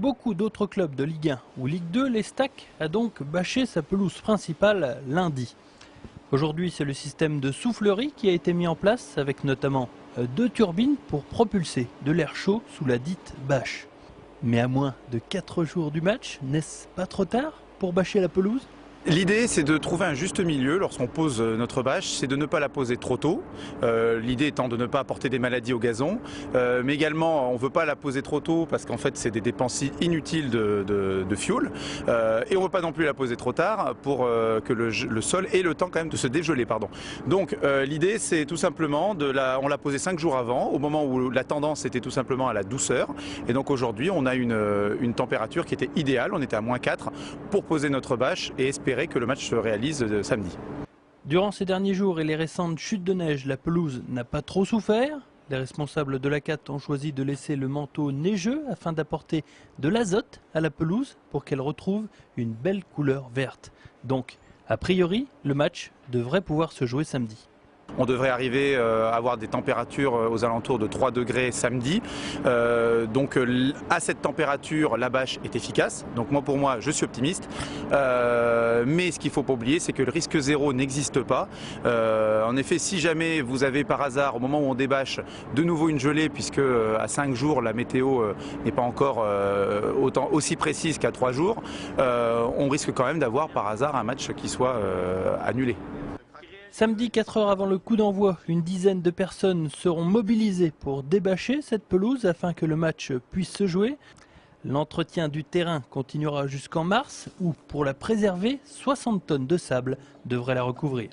beaucoup d'autres clubs de Ligue 1 ou Ligue 2, l'Estac a donc bâché sa pelouse principale lundi. Aujourd'hui, c'est le système de soufflerie qui a été mis en place avec notamment 2 turbines pour propulser de l'air chaud sous la dite bâche. Mais à moins de 4 jours du match, n'est-ce pas trop tard pour bâcher la pelouse ? L'idée, c'est de trouver un juste milieu lorsqu'on pose notre bâche, c'est de ne pas la poser trop tôt. L'idée étant de ne pas apporter des maladies au gazon, mais également on ne veut pas la poser trop tôt parce qu'en fait c'est des dépenses inutiles de fuel. Et on ne veut pas non plus la poser trop tard pour que le sol ait le temps quand même de se dégeler. Donc l'idée, c'est tout simplement on l'a posée 5 jours avant, au moment où la tendance était tout simplement à la douceur. Et donc aujourd'hui, on a une température qui était idéale, on était à -4 pour poser notre bâche et espérer que le match se réalise samedi. Durant ces derniers jours et les récentes chutes de neige, la pelouse n'a pas trop souffert. Les responsables de l'ACAT ont choisi de laisser le manteau neigeux afin d'apporter de l'azote à la pelouse pour qu'elle retrouve une belle couleur verte. Donc, a priori, le match devrait pouvoir se jouer samedi. On devrait arriver à avoir des températures aux alentours de 3 degrés samedi. Donc à cette température, la bâche est efficace. Donc pour moi, je suis optimiste. Mais ce qu'il ne faut pas oublier, c'est que le risque zéro n'existe pas. En effet, si jamais vous avez par hasard, au moment où on débâche, de nouveau une gelée, puisque à 5 jours, la météo n'est pas encore aussi précise qu'à 3 jours, on risque quand même d'avoir par hasard un match qui soit annulé. Samedi, 4 heures avant le coup d'envoi, une dizaine de personnes seront mobilisées pour débâcher cette pelouse afin que le match puisse se jouer. L'entretien du terrain continuera jusqu'en mars où, pour la préserver, 60 tonnes de sable devraient la recouvrir.